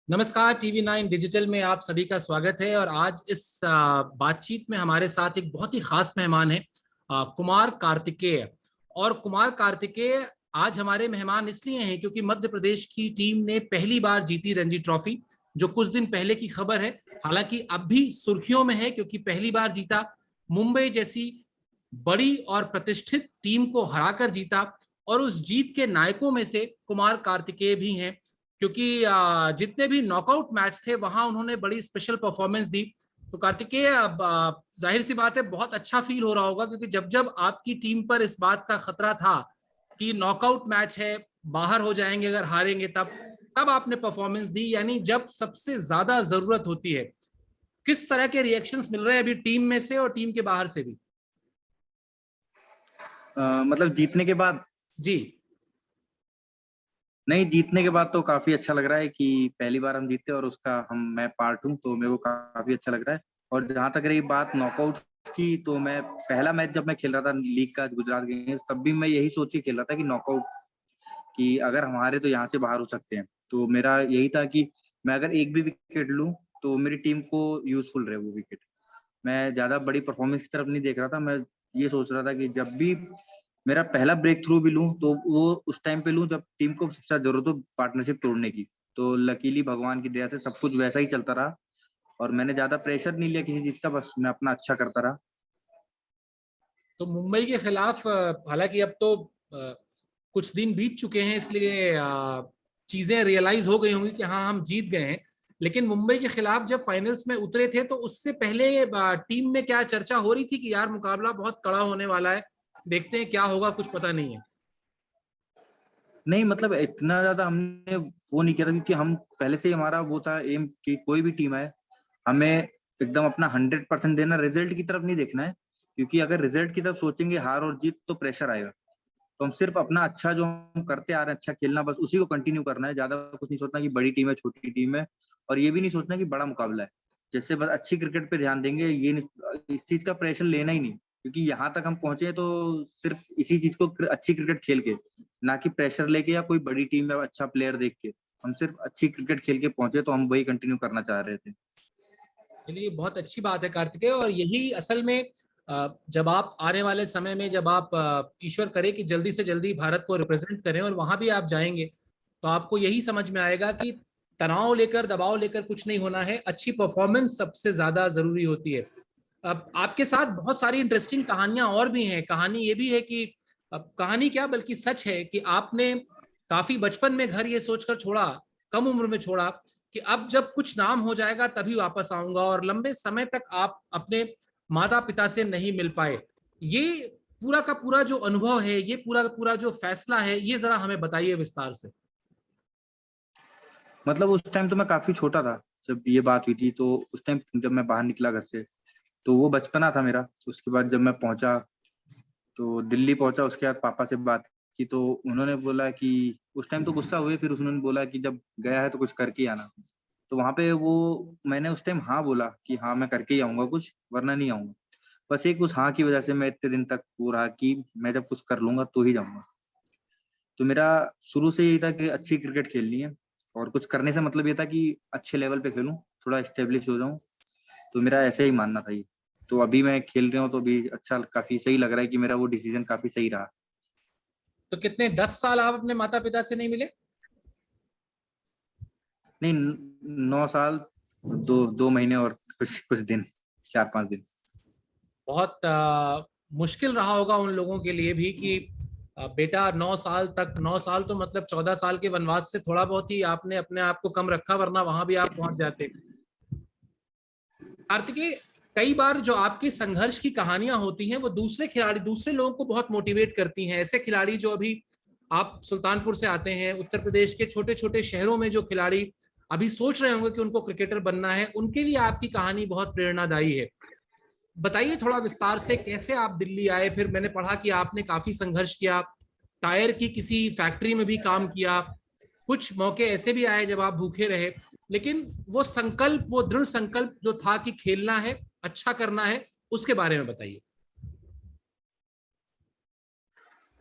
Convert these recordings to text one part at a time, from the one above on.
नमस्कार। TV 9 digital में आप सभी का स्वागत है। और आज इस बातचीत में हमारे साथ एक बहुत ही खास मेहमान है, कुमार कार्तिकेय। और कुमार कार्तिकेय आज हमारे मेहमान इसलिए हैं क्योंकि मध्य प्रदेश की टीम ने पहली बार जीती रणजी ट्रॉफी, जो कुछ दिन पहले की खबर है। हालांकि अब भी सुर्खियों में है क्योंकि पहली बार जीता, मुंबई जैसी बड़ी और प्रतिष्ठित टीम को हराकर जीता। और उस जीत के नायकों में से कुमार कार्तिकेय भी हैं, क्योंकि जितने भी नॉकआउट मैच थे वहां उन्होंने बड़ी स्पेशल परफॉर्मेंस दी। तो कार्तिकेय, अब जाहिर सी बात है बहुत अच्छा फील हो रहा होगा, क्योंकि जब जब आपकी टीम पर इस बात का खतरा था कि नॉकआउट मैच है, बाहर हो जाएंगे अगर हारेंगे, तब तब आपने परफॉर्मेंस दी, यानी जब सबसे ज्यादा जरूरत होती है। किस तरह के रिएक्शंस मिल रहे हैं अभी टीम में से और टीम के बाहर से भी? मतलब जीतने के बाद? जी। नहीं, जीतने के बाद तो काफी अच्छा लग रहा है कि पहली बार हम जीते और उसका मैं पार्ट हूँ, तो मेरे को काफी अच्छा लग रहा है। और जहां तक रही बात नॉकआउट की, तो मैं पहला मैच जब मैं खेल रहा था लीग का गुजरात गेम्स, तब भी मैं यही सोच के खेल रहा था कि नॉकआउट, कि अगर हमारे तो यहाँ से बाहर हो सकते हैं। तो मेरा यही था कि मैं अगर एक भी विकेट लूं तो मेरी टीम को यूजफुल रहे वो विकेट। मैं ज्यादा बड़ी परफॉर्मेंस की तरफ नहीं देख रहा था। मैं ये सोच रहा था कि जब भी मेरा पहला ब्रेक थ्रू भी लूं तो वो उस टाइम पे लूं जब टीम को सबसे ज्यादा जरूरत हो पार्टनरशिप तोड़ने की। तो लकीली भगवान की दया से सब कुछ वैसा ही चलता रहा और मैंने ज्यादा प्रेशर नहीं लिया किसी चीज का, बस मैं अपना अच्छा करता रहा। तो मुंबई के खिलाफ हालांकि अब तो कुछ दिन बीत चुके हैं, इसलिए चीजें रियलाइज हो गई होंगी कि हाँ हम जीत गए हैं। लेकिन मुंबई के खिलाफ जब फाइनल्स में उतरे थे तो उससे पहले टीम में क्या चर्चा हो रही थी कि यार मुकाबला बहुत कड़ा होने वाला है, देखते हैं क्या होगा, कुछ पता नहीं है? नहीं, मतलब इतना ज्यादा हमने वो नहीं किया था क्योंकि हम पहले से ही हमारा वो था एम कि कोई भी टीम है, हमें एकदम अपना 100% देना, रिजल्ट की तरफ नहीं देखना है। क्योंकि अगर रिजल्ट की तरफ सोचेंगे, हार और जीत, तो प्रेशर आएगा। तो हम सिर्फ अपना अच्छा जो हम करते आ रहे हैं, अच्छा खेलना, बस उसी को कंटिन्यू करना है। ज्यादा कुछ नहीं सोचना कि बड़ी टीम है छोटी टीम है, और ये भी नहीं सोचना कि बड़ा मुकाबला है। जैसे बस अच्छी क्रिकेट पे ध्यान देंगे, ये इस चीज का प्रेशर लेना ही नहीं। क्योंकि यहाँ तक हम पहुंचे तो सिर्फ इसी चीज को, अच्छी क्रिकेट खेल के, ना कि प्रेशर लेके या कोई बड़ी टीम या अच्छा प्लेयर देख के। हम सिर्फ अच्छी क्रिकेट खेल के पहुंचे, तो हम वही कंटिन्यू करना चाह रहे थे। चलिए, बहुत अच्छी बात है कार्तिकेय। और यही असल में जब आप आने वाले समय में, जब आप ईश्वर करे कि जल्दी से जल्दी भारत को रिप्रेजेंट करें और वहां भी आप जाएंगे, तो आपको यही समझ में आएगा कि तनाव लेकर, दबाव लेकर कुछ नहीं होना है, अच्छी परफॉर्मेंस सबसे ज्यादा जरूरी होती है। अब आपके साथ बहुत सारी इंटरेस्टिंग कहानियां और भी हैं। कहानी ये भी है कि, अब कहानी क्या बल्कि सच है कि आपने काफी बचपन में घर ये सोचकर छोड़ा, कम उम्र में छोड़ा, कि अब जब कुछ नाम हो जाएगा तभी वापस आऊंगा, और लंबे समय तक आप अपने माता पिता से नहीं मिल पाए। ये पूरा का पूरा जो अनुभव है, ये पूरा का पूरा जो फैसला है, ये जरा हमें बताइए विस्तार से। मतलब उस टाइम तो मैं काफी छोटा था जब ये बात हुई थी। तो उस टाइम जब मैं बाहर निकला घर से, तो वो बचपना था मेरा। उसके बाद जब मैं पहुंचा, तो दिल्ली पहुंचा, उसके बाद पापा से बात की, तो उन्होंने बोला कि, उस टाइम तो गुस्सा हुए, फिर उन्होंने बोला कि जब गया है तो कुछ करके ही आना। तो वहां पे वो, मैंने उस टाइम हाँ बोला कि हाँ मैं करके ही आऊंगा कुछ, वरना नहीं आऊंगा। बस एक उस हाँ की वजह से मैं इतने दिन तक वो रहा कि मैं जब कुछ कर लूंगा तो ही जाऊंगा। तो मेरा शुरू से यही था कि अच्छी क्रिकेट खेलनी है, और कुछ करने से मतलब ये था कि अच्छे लेवल पे खेलूं, थोड़ा स्टेब्लिश हो जाऊं। तो मेरा ऐसे ही मानना था ये। तो अभी मैं खेल रहा हूँ तो अभी अच्छा, काफी सही लग रहा है कि मेरा वो डिसीजन काफी सही रहा। तो कितने 10 साल आप अपने माता पिता से नहीं मिले? नहीं, 9 साल, दो महीने और कुछ कुछ दिन, 4-5 दिन। बहुत मुश्किल रहा होगा उन लोगों के लिए भी कि बेटा 9 साल तक, 9 साल तो मतलब 14 साल के वनवास से थोड़ा बहुत ही आपने अपने आप को कम रखा, वरना वहां भी आप पहुंच जाते। कार्तिकेय, कई बार जो आपकी संघर्ष की कहानियां होती हैं वो दूसरे खिलाड़ी, दूसरे लोगों को बहुत मोटिवेट करती हैं। ऐसे खिलाड़ी जो अभी, आप सुल्तानपुर से आते हैं, उत्तर प्रदेश के छोटे छोटे शहरों में जो खिलाड़ी अभी सोच रहे होंगे कि उनको क्रिकेटर बनना है, उनके लिए आपकी कहानी बहुत प्रेरणादायी है। बताइए थोड़ा विस्तार से, कैसे आप दिल्ली आए? फिर मैंने पढ़ा कि आपने काफी संघर्ष किया, टायर की किसी फैक्ट्री में भी काम किया, कुछ मौके ऐसे भी आए जब आप भूखे रहे, लेकिन वो संकल्प, वो दृढ़ संकल्प जो था कि खेलना है, अच्छा करना है, उसके बारे में बताइए।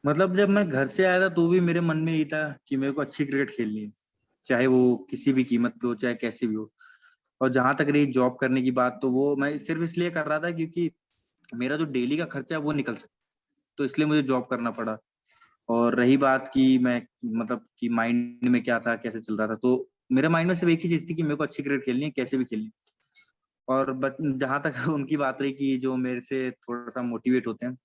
मतलब जब मैं घर से आया था तो भी मेरे मन में यही था कि मेरे को अच्छी क्रिकेट खेलनी है। चाहे वो किसी भी कीमत पे हो, चाहे कैसे भी हो। और जहां तक रही जॉब करने की बात, तो वो मैं सिर्फ इसलिए कर रहा था क्योंकि मेरा जो डेली का खर्चा है वो निकल सके, तो इसलिए मुझे जॉब करना पड़ा। और रही बात कि मैं मतलब कि माइंड में क्या था, कैसे चल रहा था, तो मेरे माइंड में सिर्फ एक ही चीज थी कि मेरे को अच्छी क्रिकेट खेलनी है, कैसे भी खेलनी है। और जहां तक उनकी बात रही कि जो मेरे से थोड़ा सा मोटिवेट होते हैं,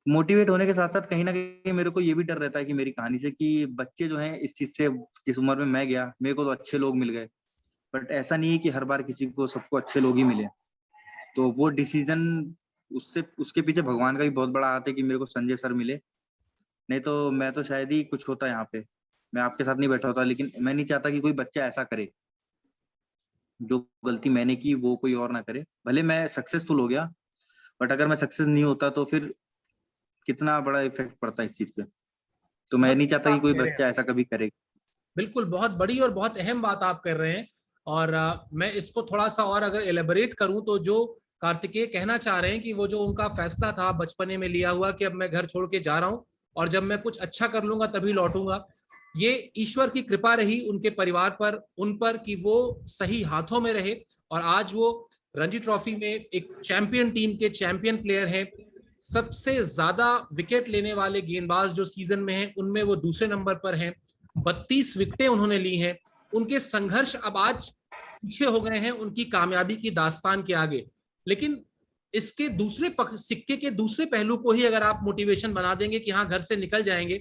मोटिवेट होने के साथ साथ कहीं ना कहीं मेरे को ये भी डर रहता है कि मेरी कहानी से कि बच्चे जो हैं इस चीज से, जिस उम्र में मैं गया मेरे को तो अच्छे लोग मिल गए, बट ऐसा नहीं है कि हर बार किसी को सबको अच्छे लोग ही मिले। तो वो डिसीजन, उससे उसके पीछे भगवान का भी बहुत बड़ा हाथ है कि मेरे को संजय सर मिले। नहीं तो मैं तो शायद ही कुछ होता यहाँ पे, मैं आपके साथ नहीं बैठा होता। लेकिन मैं नहीं चाहता कि कोई बच्चा ऐसा करे, जो गलती मैंने की वो कोई और ना करे। भले मैं सक्सेसफुल हो गया, बट अगर मैं सक्सेस नहीं होता तो फिर कितना बड़ा इफेक्ट पड़ता है इस चीज पे। तो मैं बहुत नहीं सही चाहता कि बात कोई कह रहे हैं बच्चा आप। ऐसा कभी करे। बिल्कुल, बहुत बड़ी और बहुत अहम बात आप कर रहे हैं। और मैं इसको थोड़ा सा और अगर एलेबोरेट करूं तो जो कार्तिकेय कहना चाह रहे हैं कि वो जो उनका फैसला था बचपने में लिया हुआ कि अब मैं घर छोड़ के जा रहा हूं और जब मैं कुछ अच्छा कर लूंगा तभी लौटूंगा, ये ईश्वर की कृपा रही उनके परिवार पर, उन पर, कि वो सही हाथों में रहे। और आज वो रणजी ट्रॉफी में एक चैंपियन टीम के चैंपियन प्लेयर हैं। सबसे ज्यादा विकेट लेने वाले गेंदबाज जो सीजन में हैं उनमें वो दूसरे नंबर पर हैं। 32 विकेटें उन्होंने ली हैं। उनके संघर्ष अब आज पीछे हो गए हैं उनकी कामयाबी की दास्तान के आगे। लेकिन इसके दूसरे सिक्के के दूसरे पहलू को ही अगर आप मोटिवेशन बना देंगे कि हाँ घर से निकल जाएंगे,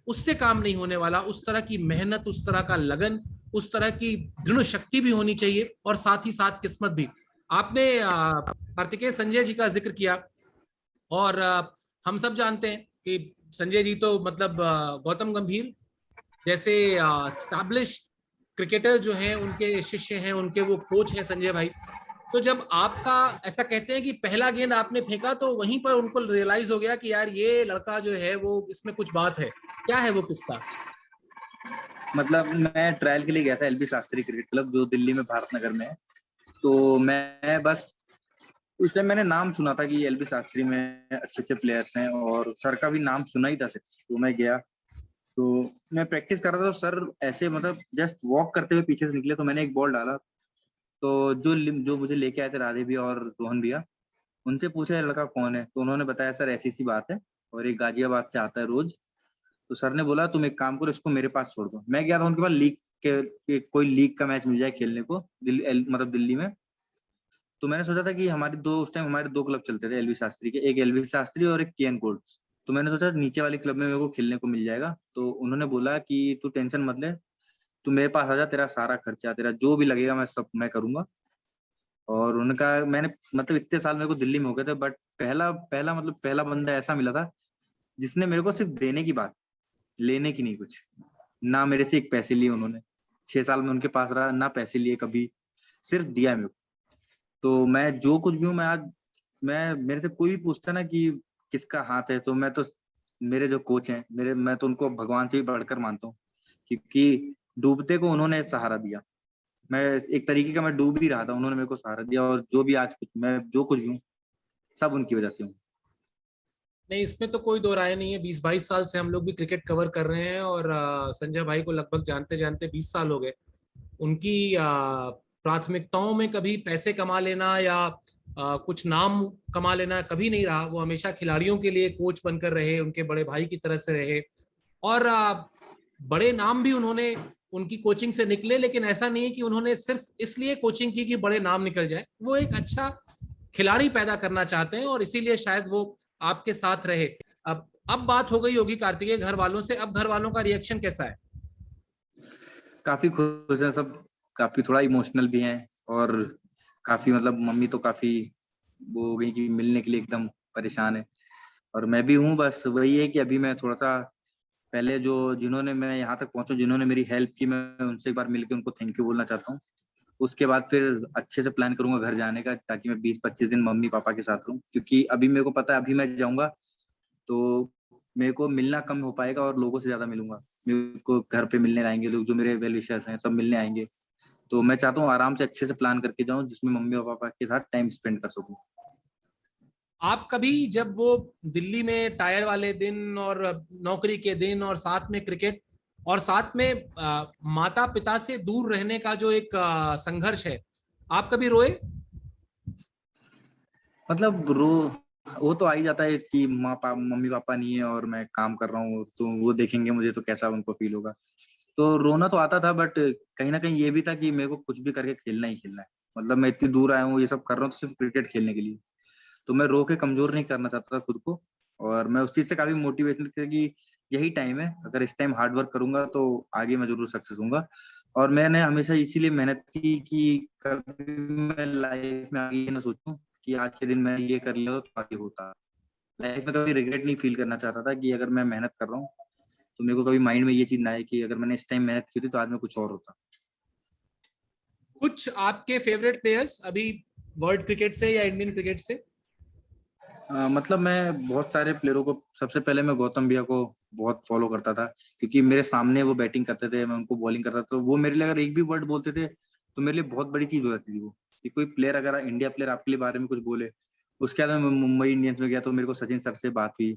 उससे काम नहीं होने वाला। उस तरह की मेहनत, उस तरह का लगन, उस तरह की दृढ़ शक्ति भी होनी चाहिए और साथ ही साथ किस्मत भी। आपने कार्तिकेय संजय जी का जिक्र किया और हम सब जानते हैं कि संजय जी तो मतलब गौतम गंभीर जैसे स्टैब्लिश क्रिकेटर जो हैं उनके शिष्य हैं, उनके वो कोच हैं संजय भाई। तो जब आपका ऐसा कहते हैं कि पहला गेंद आपने फेंका तो वहीं पर उनको रियलाइज हो गया कि यार ये लड़का जो है वो इसमें कुछ बात है, क्या है वो किस्सा? मतलब मैं ट्रायल के लिए गया था एलबी शास्त्री क्रिकेट क्लब, जो दिल्ली में भारत नगर में है। तो मैं बस उस टाइम मैंने नाम सुना था कि एलबी शास्त्री में अच्छे अच्छे प्लेयर्स हैं, और सर का भी नाम सुना ही था सिर्फ। तो मैं गया, तो मैं प्रैक्टिस कर रहा था, तो सर ऐसे मतलब जस्ट वॉक करते हुए पीछे से निकले, तो मैंने एक बॉल डाला। तो जो जो मुझे लेके आए थे राधे भैया और रोहन भैया, उनसे पूछा ये लड़का कौन है, तो उन्होंने बताया सर ऐसी सी बात है, और एक गाजियाबाद से आता है रोज। तो सर ने बोला तुम एक काम करो, इसको मेरे पास छोड़ दो। मैं गया था उनके पास लीग के कोई लीग का मैच मिल जाए खेलने को, मतलब दिल्ली में। तो मैंने सोचा था कि हमारे दो, उस टाइम हमारे दो क्लब चलते थे एलवी शास्त्री के, एक एलवी शास्त्री और एक केएन कोल्ड। तो मैंने सोचा नीचे वाले क्लब में मेरे को खेलने को मिल जाएगा। तो उन्होंने बोला कि तू टेंशन मत ले, तू मेरे पास आ जा, तेरा सारा खर्चा, तेरा जो भी लगेगा मैं सब मैं करूंगा। और उनका मैंने मतलब इतने साल मेरे को दिल्ली में हो गए थे, बट पहला पहला मतलब पहला बंदा ऐसा मिला था जिसने मेरे को सिर्फ देने की बात, लेने की नहीं कुछ। ना मेरे से एक पैसे लिए उन्होंने, 6 साल में उनके पास रहा, ना पैसे लिए कभी, सिर्फ दिया मेरे को। तो मैं जो कुछ भी हूँ, मैं आज, मैं मेरे से कोई भी पूछता ना कि किसका हाथ है, तो मैं तो, मेरे जो कोच हैं मेरे, मैं तो उनको भगवान से भी बढ़कर मानता हूँ, क्योंकि डूबते को उन्होंने सहारा दिया। मैं एक तरीके का मैं डूब ही रहा था, उन्होंने मेरे को सहारा दिया, और जो भी आज कुछ मैं जो कुछ भी हूँ सब उनकी वजह से हूँ। नहीं, इसमें तो कोई दो राय नहीं है। 20-22 साल से हम लोग भी क्रिकेट कवर कर रहे हैं और संजय भाई को लगभग जानते जानते 20 साल हो गए। उनकी प्राथमिकताओं में कभी पैसे कमा लेना या कुछ नाम कमा लेना कभी नहीं रहा। वो हमेशा खिलाड़ियों के लिए कोच बनकर रहे, उनके बड़े भाई की तरह से रहे। और बड़े नाम भी उन्होंने उनकी कोचिंग से निकले, लेकिन ऐसा नहीं है कि उन्होंने सिर्फ इसलिए कोचिंग की कि बड़े नाम निकल जाए। वो एक अच्छा खिलाड़ी पैदा करना चाहते हैं और इसीलिए शायद वो आपके साथ रहे। अब बात हो गई होगी कार्तिकेय घर वालों से, अब घर वालों का रिएक्शन कैसा है? काफी खुश हैं सब, काफी थोड़ा इमोशनल भी हैं, और काफी मतलब मम्मी तो काफी वो हो गई कि मिलने के लिए एकदम परेशान है। और मैं भी हूँ, बस वही है कि अभी मैं थोड़ा सा पहले जो, जिन्होंने मैं यहाँ तक पहुंचा, जिन्होंने मेरी हेल्प की, मैं उनसे एक बार मिलकर उनको थैंक यू बोलना चाहता हूँ। उसके बाद फिर अच्छे से प्लान करूंगा घर जाने का, ताकि मैं 20-25 दिन मम्मी पापा के साथ रहूँ, क्योंकि अभी मेरे को पता है अभी मैं जाऊंगा तो मेरे को मिलना कम हो पाएगा और लोगों से ज्यादा मिलूंगा। मेरे को घर पे मिलने आएंगे लोग, जो मेरे वेल विशर्स हैं सब मिलने आएंगे। तो मैं चाहता हूँ आराम से अच्छे से प्लान करके जाऊँ, जिसमें मम्मी और पापा के साथ टाइम स्पेंड कर सकूँ। आप कभी जब वो दिल्ली में टायर वाले दिन और नौकरी के दिन और साथ में क्रिकेट, और साथ में माता पिता से दूर रहने का जो एक संघर्ष है, आप कभी रोए? मतलब वो तो आ ही जाता है कि मम्मी पापा नहीं है और मैं काम कर रहा हूँ, तो वो देखेंगे मुझे तो कैसा उनको फील होगा। तो रोना तो आता था, बट कहीं ना कहीं ये भी था कि मेरे को कुछ भी करके खेलना ही खेलना है। मतलब मैं इतनी दूर आया हूँ, ये सब कर रहा हूँ तो सिर्फ क्रिकेट खेलने के लिए। तो मैं रो के कमजोर नहीं करना चाहता था खुद को। और मैं उस चीज से काफी मोटिवेशन था कि यही टाइम है, अगर इस टाइम हार्ड वर्क करूंगा तो आगे मैं जरूर सक्सेस होऊंगा। और मैंने हमेशा इसीलिए मेहनत की कि कभी मैं लाइफ में आगे ये ना सोचूं कि आज के दिन मैं ये कर लिया तो आगे होता। लाइफ में कभी रिग्रेट नहीं फील करना चाहता था कि अगर मैं मेहनत कर रहा हूँ तो मेरे को कभी माइंड में ये चीज ना आए कि अगर मैंने इस टाइम मेहनत की थी तो आज मैं कुछ और होता। कुछ आपके फेवरेट प्लेयर्स अभी वर्ल्ड क्रिकेट से या इंडियन क्रिकेट से? मतलब मैं बहुत सारे प्लेयरों को, सबसे पहले मैं गौतम भैया को बहुत फॉलो करता था, क्योंकि मेरे सामने वो बैटिंग करते थे, मैं उनको बॉलिंग करता था। तो वो मेरे लिए अगर एक भी वर्ड बोलते थे तो मेरे लिए बहुत बड़ी चीज हो जाती थी वो, कि कोई प्लेयर, अगर इंडिया प्लेयर आपके लिए बारे में कुछ बोले। उसके बाद मैं मुंबई इंडियंस में गया तो मेरे को सचिन सर से बात हुई।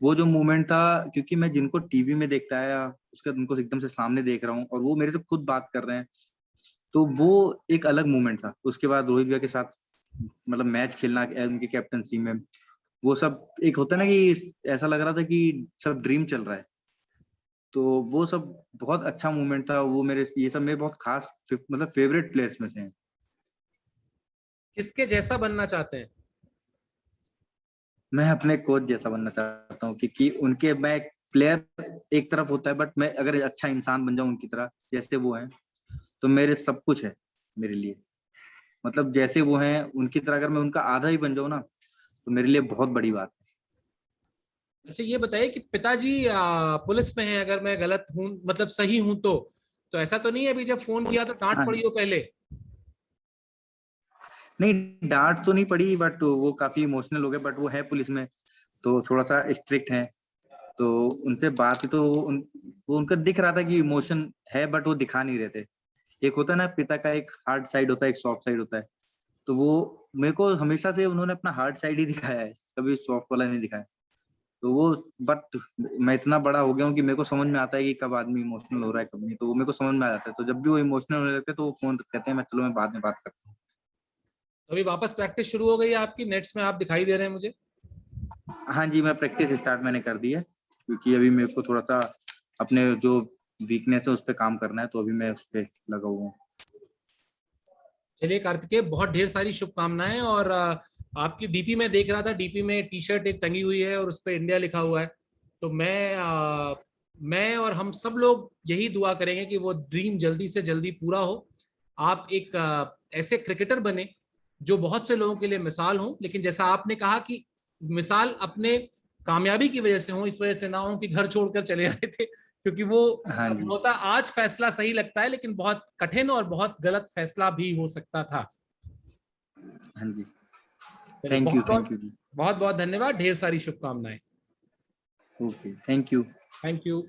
वो जो मूवमेंट था, क्योंकि मैं जिनको टीवी में देखता आया उसके बाद उनको एकदम से सामने देख रहा हूँ और वो मेरे से खुद बात कर रहे हैं, तो वो एक अलग मूवमेंट था। उसके बाद रोहित भैया के साथ मतलब मैच खेलना उनकी कैप्टनसी में, वो सब एक होता है ना कि ऐसा लग रहा था कि सब ड्रीम चल रहा है। तो वो सब बहुत अच्छा मूवमेंट था। वो मेरे, ये सब मेरे बहुत खास मतलब फेवरेट प्लेयर्स में से हैं। किसके जैसा बनना चाहते हैं? मैं अपने कोच जैसा बनना चाहता हूँ, क्योंकि उनके, मैं प्लेयर एक तरफ होता है, बट मैं अगर अच्छा इंसान बन जाऊं उनकी तरह जैसे वो हैं तो मेरे सब कुछ है मेरे लिए। मतलब जैसे वो हैं उनकी तरह अगर मैं उनका आधा ही बन जाऊं ना तो मेरे लिए बहुत बड़ी बात अच्छा, ये बताइए कि पिताजी पुलिस में हैं, अगर मैं गलत हूं, मतलब सही हूं तो ऐसा तो नहीं है अभी जब फोन किया तो डांट है। पड़ी हो पहले? नहीं, डांट तो नहीं पड़ी, बट वो काफी इमोशनल हो गए। बट वो है पुलिस में तो थोड़ा सा स्ट्रिक्ट है। तो उनसे बात तो वो उनका दिख रहा था कि इमोशन है, बट वो दिखा नहीं रहे थे। एक होता है ना, पिता का एक हार्ड साइड होता है, एक सॉफ्ट साइड होता है। तो वो मेरे को हमेशा से उन्होंने अपना हार्ड साइड ही दिखाया है, कभी सॉफ्ट वाला नहीं दिखाया। तो वो, बट मैं इतना बड़ा हो गया हूँ कि मेरे को समझ में आता है कि कब आदमी इमोशनल हो रहा है कब नहीं। तो वो मेरे को समझ में आ जाता है। तो जब भी वो इमोशनल होने लगते हैं तो वो फोन कहते हैं, मैं चलो मैं बाद में बात करता हूँ। तो अभी वापस प्रैक्टिस शुरू हो गई है आपकी, नेट्स में आप दिखाई दे रहे हैं मुझे। हाँ जी, मैं प्रैक्टिस स्टार्ट मैंने कर दी है, क्योंकि अभी मेरे को थोड़ा सा अपने जो वीकनेस है उस पर काम करना है, तो अभी मैं उस पर लगा हुआ हूँ। चलिए कार्तिकेय, बहुत ढेर सारी शुभकामनाएं। और आपकी डीपी में देख रहा था, डीपी में टी शर्ट एक टंगी हुई है और उस पर इंडिया लिखा हुआ है। तो मैं और हम सब लोग यही दुआ करेंगे कि वो ड्रीम जल्दी से जल्दी पूरा हो। आप एक ऐसे क्रिकेटर बने जो बहुत से लोगों के लिए मिसाल हो, लेकिन जैसा आपने कहा कि मिसाल अपने कामयाबी की वजह से हो, इस वजह से ना हो कि घर छोड़कर चले आए थे, क्योंकि वो हाँ जी। संभवतः आज फैसला सही लगता है लेकिन बहुत कठिन और बहुत गलत फैसला भी हो सकता था। हाँ जी। चलिए, थैंक यू, बहुत थैंक बहुत यू जी। बहुत बहुत धन्यवाद, ढेर सारी शुभकामनाएं। Okay, thank you. Thank you.